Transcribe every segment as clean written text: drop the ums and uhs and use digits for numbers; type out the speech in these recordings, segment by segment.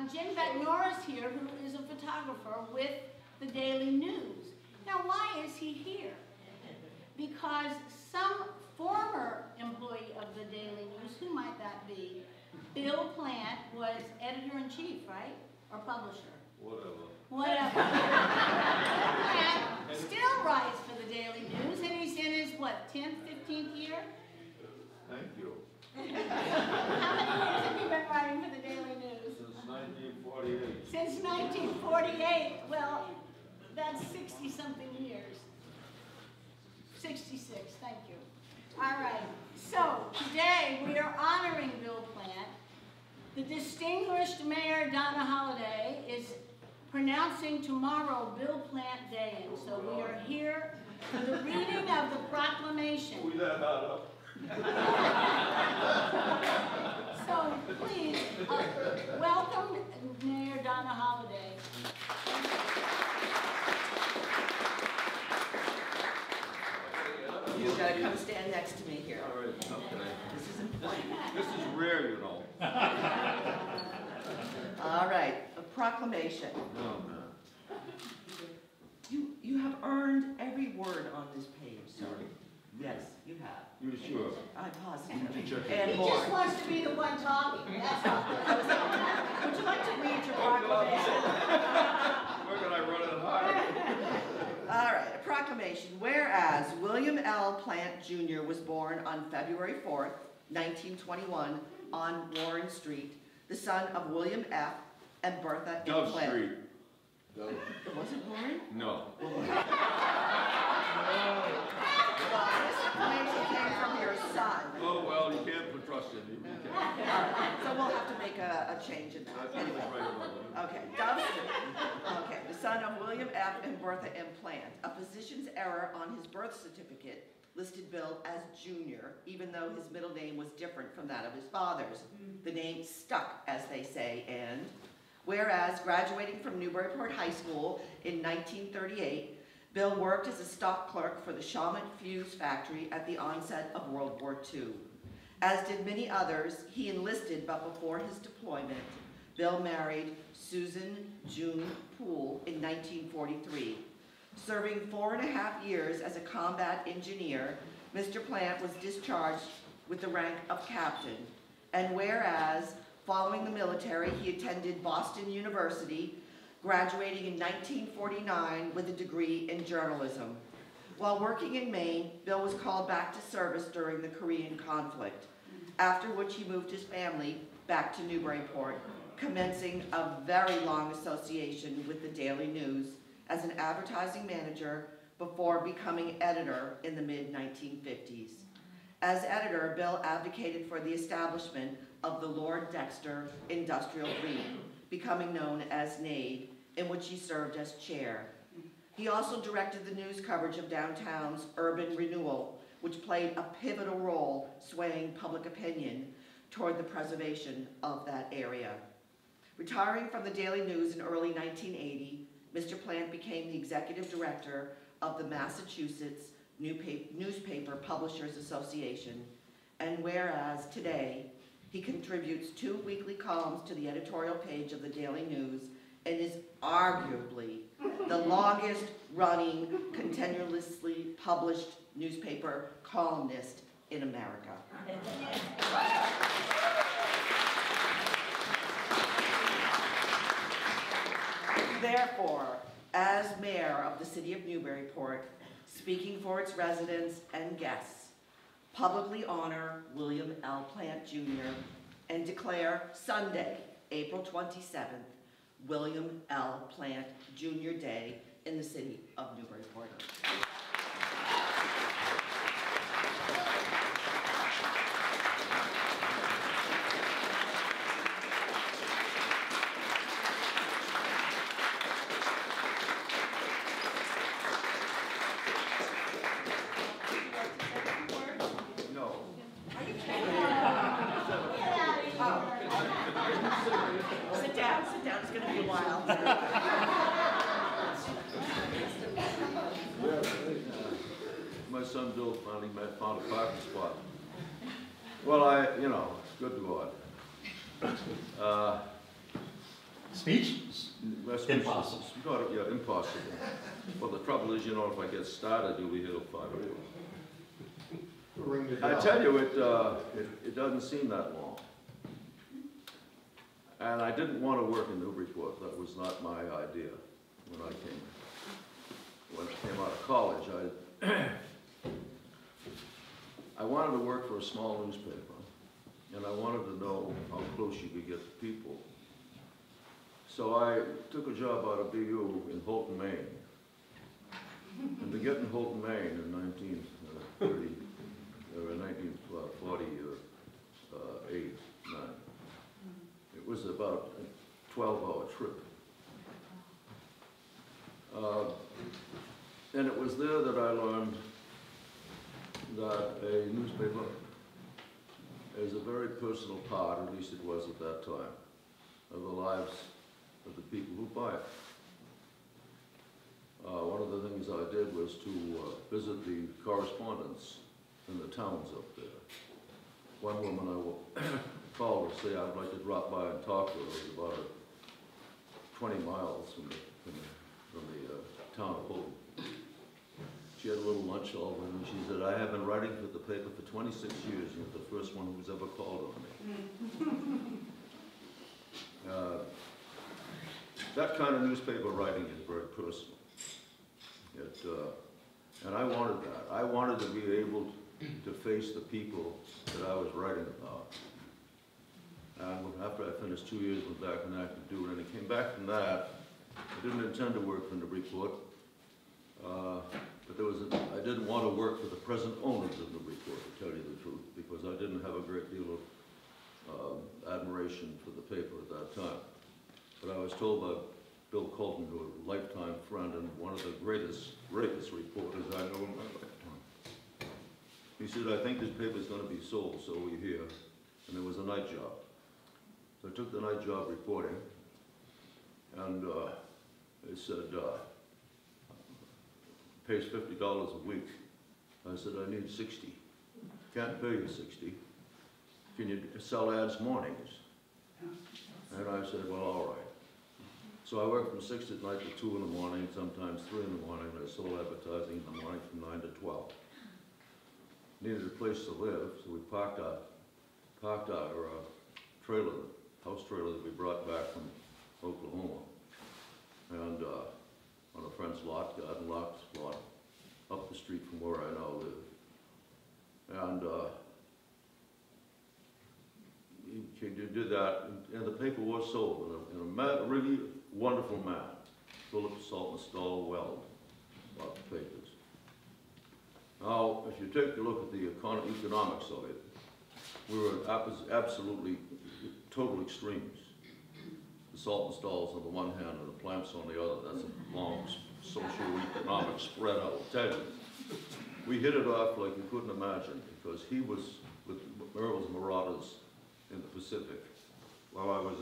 Jim Becknoris here, who is a photographer with the Daily News. Now, why is he here? Because some former employee of the Daily News, who might that be? Bill Plante was editor-in-chief, right? Or publisher? Whatever. Plante still writes for the Daily News, and he's in his, what, 10th, 15th year? Thank you. How many years have you been writing for the Daily News? Since 1948. Since 1948. Well, that's 60-something years. 66, thank you. All right, so today we are honoring Bill Plante. The distinguished Mayor Donna Holaday is pronouncing tomorrow Bill Plante Day, and so we are here for the reading of the proclamation. We that hot up. So please, welcome Mayor Donna Holaday. You've got to come stand next to me here. All right, okay. This is important. This is rare, you know. All right, a proclamation. No, man. You have earned every word on this page, sir. Yes, you have. You sure? I'm positive. Check it. And He more. just wants to be the one talking, that's all. Would you like to read your proclamation? Where can I run it hard? All right, a proclamation. Whereas William L. Plante Jr. was born on February 4th, 1921 on Warren Street, the son of William F. and Bertha M. Dove Plante. Street. Dove. Was it Warren? No. Well, this information came from your son. Oh, well, you can't put trust in him. You can't. All right, so we'll have to make a change in that. That's Anyway. right about it. Okay, Dove Street. Okay, the son of William F. and Bertha M. Plante. A physician's error on his birth certificate listed Bill as Junior, even though his middle name was different from that of his father's. The name stuck, as they say, and whereas graduating from Newburyport High School in 1938, Bill worked as a stock clerk for the Shaman Fuse factory at the onset of World War II. As did many others, he enlisted, but before his deployment, Bill married Susan June Poole in 1943. Serving 4.5 years as a combat engineer, Mr. Plante was discharged with the rank of captain. And whereas, following the military, he attended Boston University, graduating in 1949 with a degree in journalism. While working in Maine, Bill was called back to service during the Korean conflict, after which he moved his family back to Newburyport, commencing a very long association with the Daily News as an advertising manager before becoming editor in the mid-1950s. As editor, Bill advocated for the establishment of the Lord Dexter Industrial Green, becoming known as NAID, in which he served as chair. He also directed the news coverage of downtown's urban renewal, which played a pivotal role swaying public opinion toward the preservation of that area. Retiring from the Daily News in early 1980, Mr. Plante became the executive director of the Massachusetts Newspaper Publishers Association, and whereas today he contributes 2 weekly columns to the editorial page of the Daily News and is arguably the longest running, continuously published newspaper columnist in America. Therefore, as mayor of the city of Newburyport, speaking for its residents and guests, publicly honor William L. Plante Jr. and declare Sunday, April 27th, William L. Plante Jr. Day in the city of Newburyport. Sit down, it's going to be a while. My son Bill finally found a parking spot. Well, it's good to go out. speechless. That's Impossible. Yeah, impossible. Well, the trouble is, you know, if I get started, you'll be here till 5 o'clock. I tell you, it doesn't seem that long. And I didn't want to work in Newburyport. That was not my idea when I came out of college. I wanted to work for a small newspaper, and I wanted to know how close you could get to people. So I took a job out of BU in Holton, Maine. And to get in Holton, Maine in 1948, 9, it was about a 12-hour trip. And it was there that I learned that a newspaper is a very personal part, at least it was at that time, of the lives of the people who buy it. One of the things I did was to visit the correspondents in the towns up there. One woman I called to say I'd like to drop by and talk to her. It was about 20 miles from the town of Holton. She had a little lunch all with me. She said, I have been writing for the paper for 26 years. You're the first one who's ever called on me. That kind of newspaper writing is very personal. And I wanted that. I wanted to be able to face the people that I was writing about. And after I finished 2 years, went back on active duty, and I came back from that. I didn't intend to work for Newburyport, but I didn't want to work for the present owners of Newburyport, to tell you the truth, because I didn't have a great deal of admiration for the paper at that time. But I was told by Bill Colton, who was a lifetime friend and one of the greatest reporters I know in my lifetime. He said, I think this paper is going to be sold, so we hear. And it was a night job. So I took the night job reporting, and they said, pays $50 a week. I said, I need 60. Can't pay you 60. Can you sell ads mornings? And I said, well, all right. So I worked from 6 at night to 2 in the morning, sometimes 3 in the morning. I sold advertising in the morning from 9 to 12. Needed a place to live, so we parked our trailer, house trailer that we brought back from Oklahoma, and on a friend's lot, garden lot, up the street from where I now live. And he did that, and the paper was sold in a really wonderful man, Philip Salt and Stall Weld, about the papers. Now, if you take a look at the economics of it, we were absolutely total extremes. The Salt and Stalls on the one hand and the Plants on the other. That's a long socio-economic spread, I will tell you. We hit it off like you couldn't imagine, because he was with Merle's Marauders in the Pacific, while I was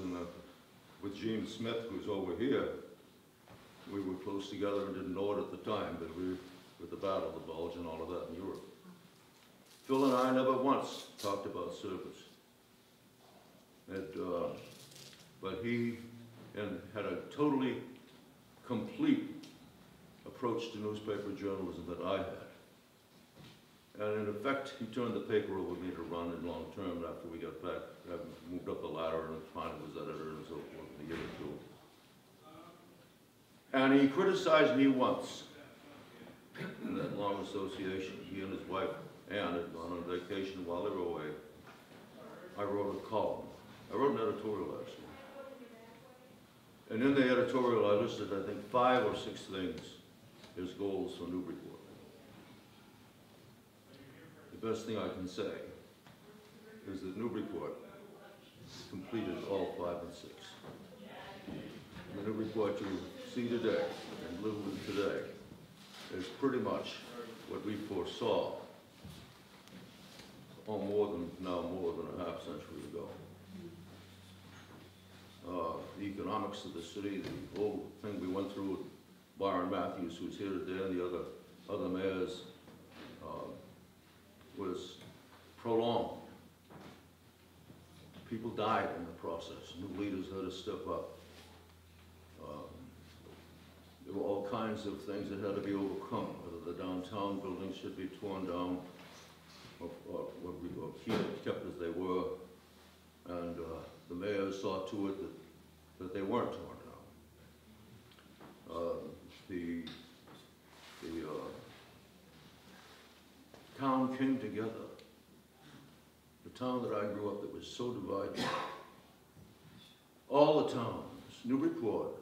with Gene Smith, who's over here. We were close together and didn't know it at the time, but we were with the Battle of the Bulge and all of that in Europe. Phil and I never once talked about service. But he had a totally complete approach to newspaper journalism that I had. And in effect, he turned the paper over to me to run in long term after we got back, moved up the ladder and finally was editor and so forth in a year or two. And he criticized me once in that long association. He and his wife, Ann, had gone on vacation while they were away. I wrote a column. I wrote an editorial, actually. And in the editorial, I listed, I think, 5 or 6 things as goals for Newburyport. The best thing I can say is that Newburyport completed all 5 and 6. The Newburyport you see today and live with today is pretty much what we foresaw more than a half century ago. The economics of the city, the whole thing we went through with Byron Matthews, who's here today, and the other mayors, was prolonged. People died in the process. New leaders had to step up. There were all kinds of things that had to be overcome, whether the downtown buildings should be torn down or kept as they were. And the mayor saw to it that they weren't torn down. The town came together. The town that I grew up that was so divided. All the towns, Newburyport,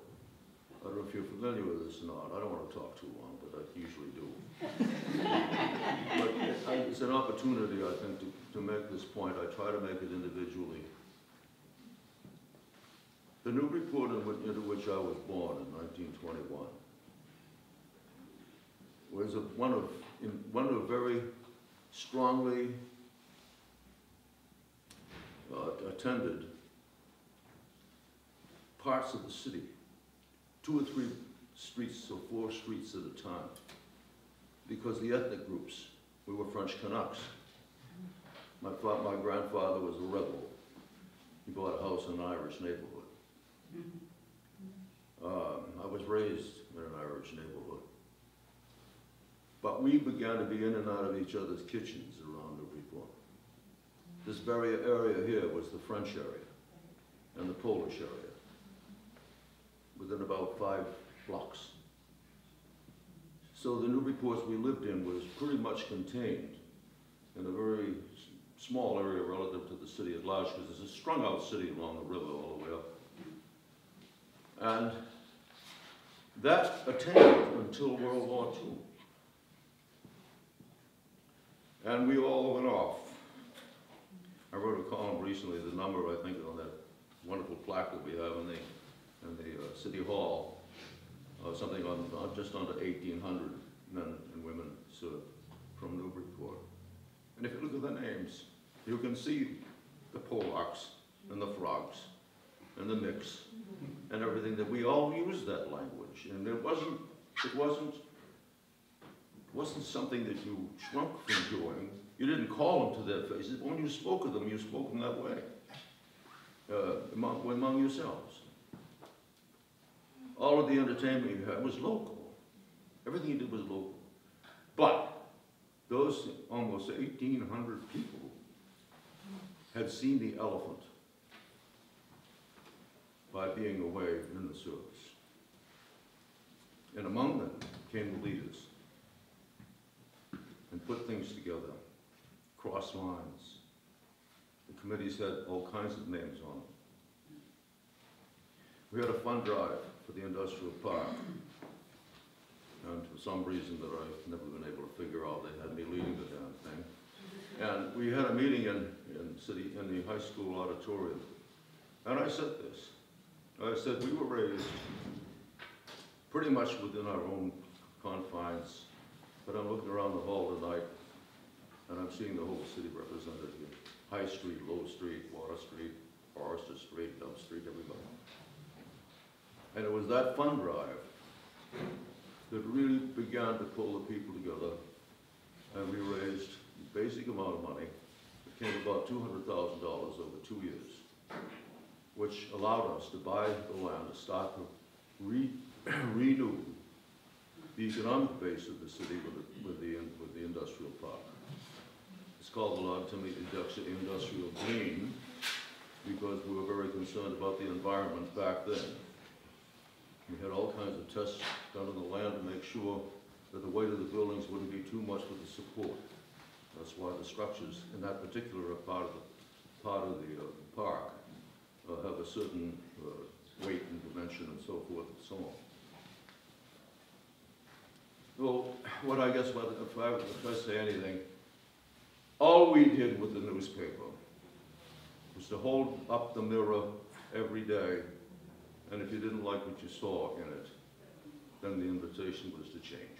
I don't know if you're familiar with this or not. I don't want to talk too long, but I usually do. But it's an opportunity, I think, to make this point. I try to make it individually. The Newburyport into which I was born in 1921 was one of very strongly attended parts of the city, 2 or 3 streets or 4 streets at a time, because the ethnic groups, we were French Canucks. My grandfather was a rebel. He bought a house in an Irish neighborhood. I was raised in an Irish neighborhood. But we began to be in and out of each other's kitchens around Newburyport. This very area here was the French area and the Polish area, within about 5 blocks. So the Newburyports we lived in was pretty much contained in a very small area relative to the city at large, because it's a strung out city along the river all the way up. And that attained until World War II. And we all went off. I wrote a column recently, the number, I think, on that wonderful plaque that we have in the City Hall, something on just under 1,800 men and women served from Newburyport. And if you look at the names, you can see the Polacks and the Frogs and the Mix and everything, that we all used that language. And it wasn't something that you shrunk from doing. You didn't call them to their faces. But when you spoke of them, you spoke them that way, among yourselves. All of the entertainment you had was local. Everything you did was local. But those almost 1,800 people had seen the elephant by being away in the service. And among them came the leaders and put things together, cross lines. The committees had all kinds of names on them. We had a fund drive for the industrial park. And for some reason that I've never been able to figure out, they had me leading the damn thing. And we had a meeting in the high school auditorium. And I said this. I said, we were raised pretty much within our own confines, but I'm looking around the hall tonight, and I'm seeing the whole city represented here. High Street, Low Street, Water Street, Forrester Street, Dove Street, everybody. And it was that fund drive that really began to pull the people together, and we raised a basic amount of money. It came about $200,000 over 2 years, which allowed us to buy the land to start to renew the economic base of the city with the industrial park. It's called the Long-Term Industrial Green because we were very concerned about the environment back then. We had all kinds of tests done on the land to make sure that the weight of the buildings wouldn't be too much for the support. That's why the structures in that particular part of the park have a certain weight and dimension and so forth and so on. Well, if I say anything, all we did with the newspaper was to hold up the mirror every day, and if you didn't like what you saw in it, then the invitation was to change.